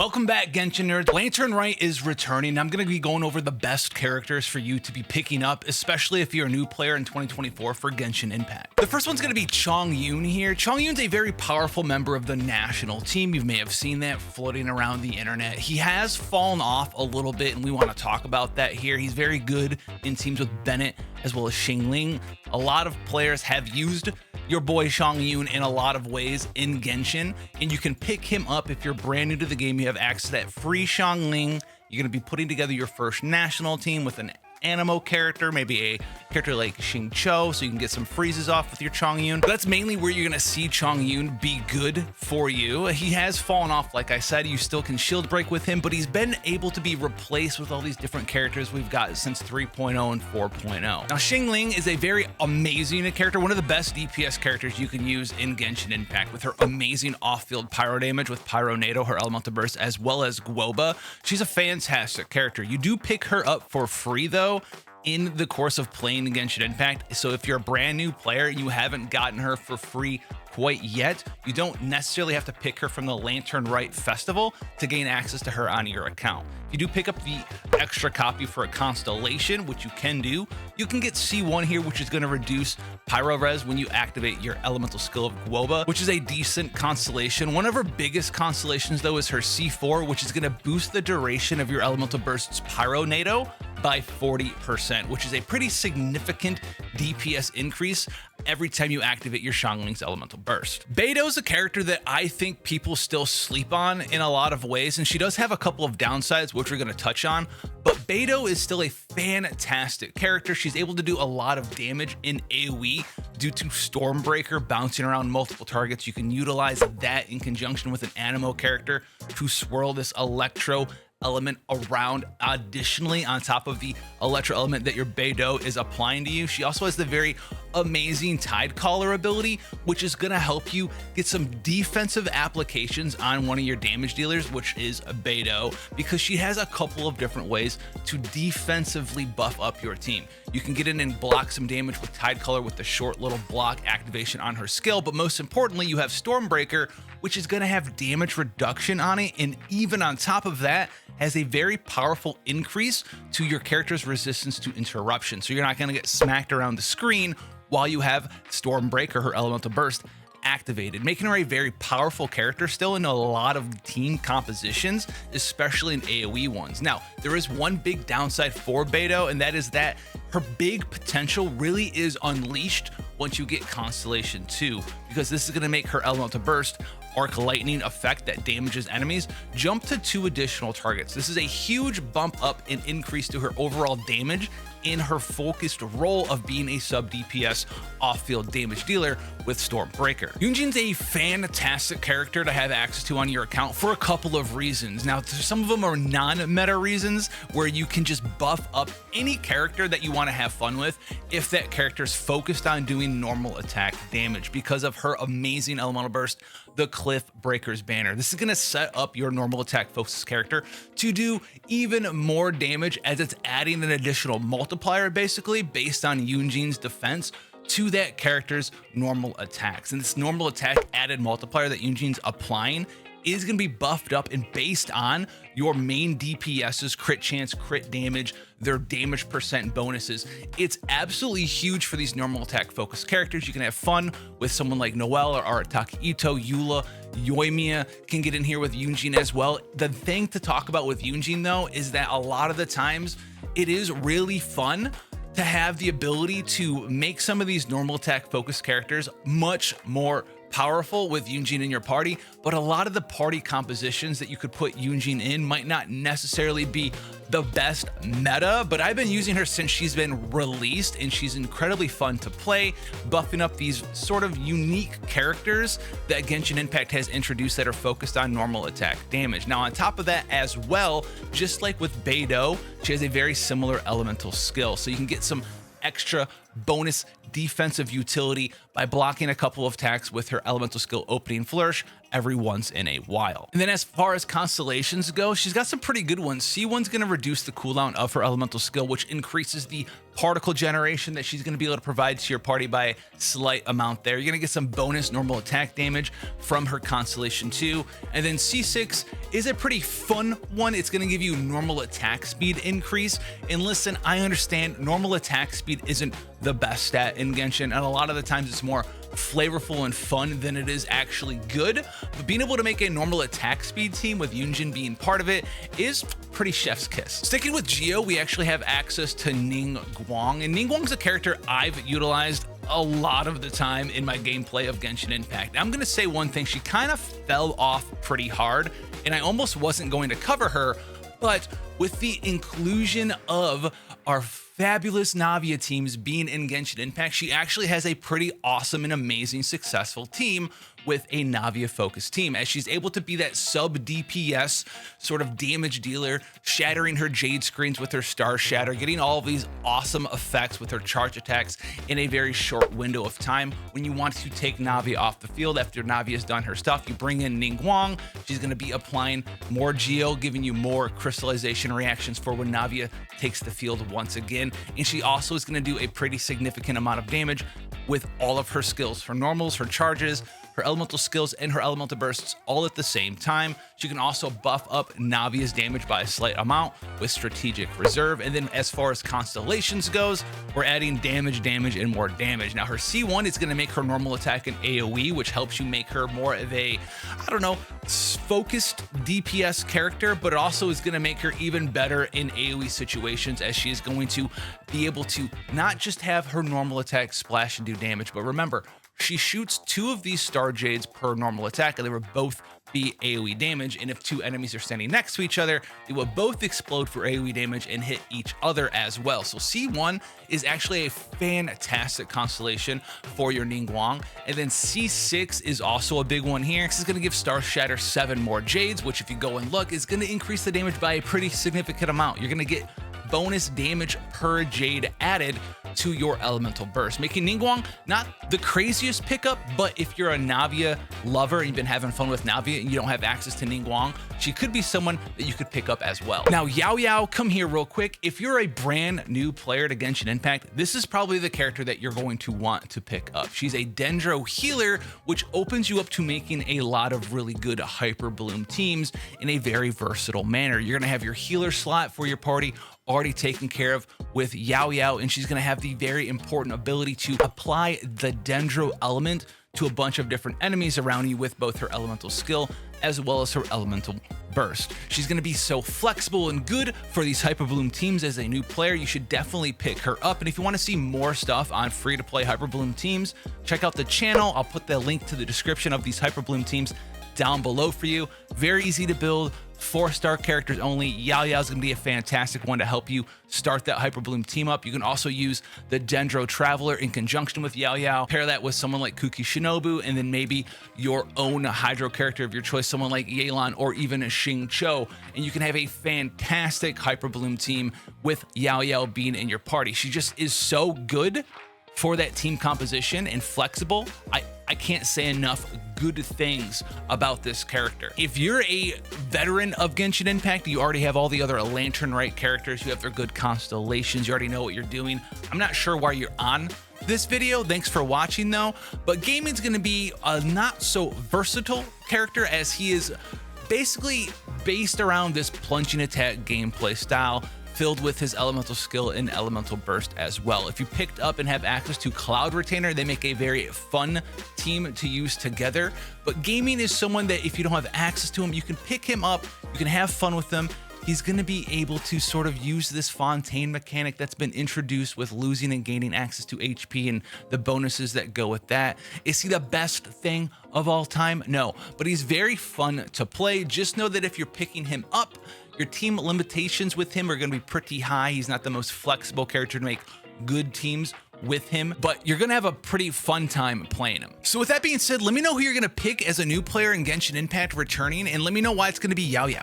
Welcome back, Genshin nerds. Lantern Rite is returning. I'm going to be going over the best characters for you to be picking up, especially if you're a new player in 2024 for Genshin Impact. The first one's going to be Chongyun here. Chongyun's a very powerful member of the national team. You may have seen that floating around the internet. He has fallen off a little bit, and we want to talk about that here. He's very good in teams with Bennett as well as Xiangling. A lot of players have used your boy Chongyun in a lot of ways in Genshin, and you can pick him up if you're brand new to the game. You have access to that free Xiangling. You're going to be putting together your first national team with an animo character, maybe a character like XINGQIU, so you can get some freezes off with your Chongyun. But that's mainly where you're going to see Chongyun be good for you. He has fallen off, like I said. You still can shield break with him, but he's been able to be replaced with all these different characters we've got since 3.0 and 4.0. Now, Xiangling is a very amazing character, one of the best DPS characters you can use in Genshin Impact, with her amazing off-field pyro damage with Pyronado, her elemental burst, as well as Guoba. She's a fantastic character. You do pick her up for free, though, in the course of playing Genshin Impact. So if you're a brand new player and you haven't gotten her for free quite yet, you don't necessarily have to pick her from the Lantern Rite Festival to gain access to her on your account. If you do pick up the extra copy for a Constellation, which you can do, you can get C1 here, which is going to reduce Pyro Res when you activate your elemental skill of Guoba, which is a decent constellation. One of her biggest constellations, though, is her C4, which is going to boost the duration of your elemental burst's Pyronado by 40%, which is a pretty significant DPS increase every time you activate your Xiangling's elemental burst. Beidou is a character that I think people still sleep on in a lot of ways, and she does have a couple of downsides, which we're going to touch on, but Beidou is still a fantastic character. She's able to do a lot of damage in AoE due to Stormbreaker bouncing around multiple targets. You can utilize that in conjunction with an animo character to swirl this electro element around additionally on top of the electro element that your Beidou is applying to you. She also has the very amazing Tide Caller ability, which is going to help you get some defensive applications on one of your damage dealers, which is a Beidou, because she has a couple of different ways to defensively buff up your team. You can get in and block some damage with Tide Caller with the short little block activation on her skill, but most importantly, you have Stormbreaker, which is going to have damage reduction on it, and even on top of that, has a very powerful increase to your character's resistance to interruption. So you're not going to get smacked around the screen while you have Stormbreaker, her elemental burst, activated, making her a very powerful character still in a lot of team compositions, especially in AoE ones. Now, there is one big downside for Beidou, and that is that her big potential really is unleashed once you get Constellation 2, because this is going to make her elemental burst arc lightning effect that damages enemies jump to 2 additional targets. This is a huge bump up and increase to her overall damage in her focused role of being a sub DPS off-field damage dealer with Stormbreaker. Yunjin's a fantastic character to have access to on your account for a couple of reasons. Now, some of them are non-meta reasons where you can just buff up any character that you want to have fun with if that character is focused on doing normal attack damage because of her amazing elemental burst, the Cliff Breaker's Banner. This is going to set up your normal attack focused character to do even more damage, as it's adding an additional multiplier basically based on Yunjin's defense to that character's normal attacks. And this normal attack added multiplier that Yunjin's applying is going to be buffed up and based on your main DPS's crit chance, crit damage, their damage percent bonuses. It's absolutely huge for these normal attack focused characters. You can have fun with someone like Noelle or Arataki Ito, Eula, Yoimiya can get in here with Yunjin as well. The thing to talk about with Yunjin, though, is that a lot of the times it is really fun to have the ability to make some of these normal attack focused characters much more powerful with Yunjin in your party, but a lot of the party compositions that you could put Yunjin in might not necessarily be the best meta, but I've been using her since she's been released, and she's incredibly fun to play, buffing up these sort of unique characters that Genshin Impact has introduced that are focused on normal attack damage. Now, on top of that as well, just like with Beidou, she has a very similar elemental skill, so you can get some extra bonus defensive utility by blocking a couple of attacks with her elemental skill Opening Flourish every once in a while. And then as far as Constellations go, she's got some pretty good ones. C1's going to reduce the cooldown of her elemental skill, which increases the particle generation that she's going to be able to provide to your party by a slight amount there. You're going to get some bonus normal attack damage from her Constellation 2. And then C6 is a pretty fun one. It's going to give you normal attack speed increase. And listen, I understand normal attack speed isn't the best stat in Genshin, and a lot of the times it's more flavorful and fun than it is actually good, but being able to make a normal attack speed team with Yunjin being part of it is pretty chef's kiss. Sticking with Geo, we actually have access to Ningguang, and Ningguang's a character I've utilized a lot of the time in my gameplay of Genshin Impact. I'm gonna say one thing, she kind of fell off pretty hard, and I almost wasn't going to cover her, but with the inclusion of our fabulous Navia teams being in Genshin Impact, she actually has a pretty awesome and amazing successful team with a Navia focused team, as she's able to be that sub DPS sort of damage dealer, shattering her Jade screens with her Star Shatter, getting all of these awesome effects with her charge attacks in a very short window of time. When you want to take Navia off the field after Navia's done her stuff, you bring in Ningguang. She's going to be applying more Geo, giving you more crystallization reactions for when Navia takes the field once again. And she also is going to do a pretty significant amount of damage with all of her skills, her normals, her charges, her elemental skills, and her elemental bursts all at the same time. She can also buff up Navia's damage by a slight amount with strategic reserve. And then as far as Constellations goes, we're adding damage, and more damage. Now her C1 is going to make her normal attack an AoE, which helps you make her more of a, I don't know, focused DPS character, but it also is going to make her even better in AoE situations, as she is going to be able to not just have her normal attack splash and do damage, but remember, she shoots 2 of these Star Jades per normal attack, and they will both be AoE damage. And if 2 enemies are standing next to each other, they will both explode for AoE damage and hit each other as well. So C1 is actually a fantastic constellation for your Ningguang. And then C6 is also a big one here. This is going to give Star Shatter 7 more Jades, which if you go and look, is going to increase the damage by a pretty significant amount. You're going to get bonus damage per Jade added to your elemental burst, making Ningguang not the craziest pickup, but if you're a Navia lover and you've been having fun with Navia and you don't have access to Ningguang, she could be someone that you could pick up as well. Now, Yaoyun, come here real quick. If you're a brand new player to Genshin Impact, this is probably the character that you're going to want to pick up. She's a Dendro healer, which opens you up to making a lot of really good Hyper Bloom teams in a very versatile manner. You're gonna have your healer slot for your party already taken care of with Yaoyun, and she's going to have the very important ability to apply the Dendro element to a bunch of different enemies around you with both her elemental skill as well as her elemental burst. She's going to be so flexible and good for these Hyper Bloom teams. As a new player, you should definitely pick her up. And if you want to see more stuff on free-to-play Hyper Bloom teams, check out the channel. I'll put the link to the description of these Hyper Bloom teams down below for you. Very easy to build, 4-star characters only. Yaoyun is going to be a fantastic one to help you start that Hyper Bloom team up. You can also use the Dendro Traveler in conjunction with Yaoyun. Pair that with someone like Kuki Shinobu, and then maybe your own Hydro character of your choice, someone like Yelan or even a XINGQIU, and you can have a fantastic Hyper Bloom team with Yaoyun being in your party. She just is so good for that team composition and flexible. I can't say enough good things about this character. If you're a veteran of Genshin Impact, you already have all the other Lantern Rite characters, you have their good constellations, you already know what you're doing. I'm not sure why you're on this video. Thanks for watching though. But Gaming's gonna be a not so versatile character, as he is basically based around this plunging attack gameplay style, filled with his elemental skill and elemental burst as well. If you picked up and have access to Cloud Retainer, they make a very fun team to use together. But Gaming is someone that if you don't have access to him, you can pick him up, you can have fun with him. He's going to be able to sort of use this Fontaine mechanic that's been introduced with losing and gaining access to HP and the bonuses that go with that. Is he the best thing of all time? No, but he's very fun to play. Just know that if you're picking him up, your team limitations with him are going to be pretty high. He's not the most flexible character to make good teams with him, but you're gonna have a pretty fun time playing him. So with that being said, let me know who you're gonna pick as a new player in Genshin Impact returning, and let me know why it's gonna be Yaoyun.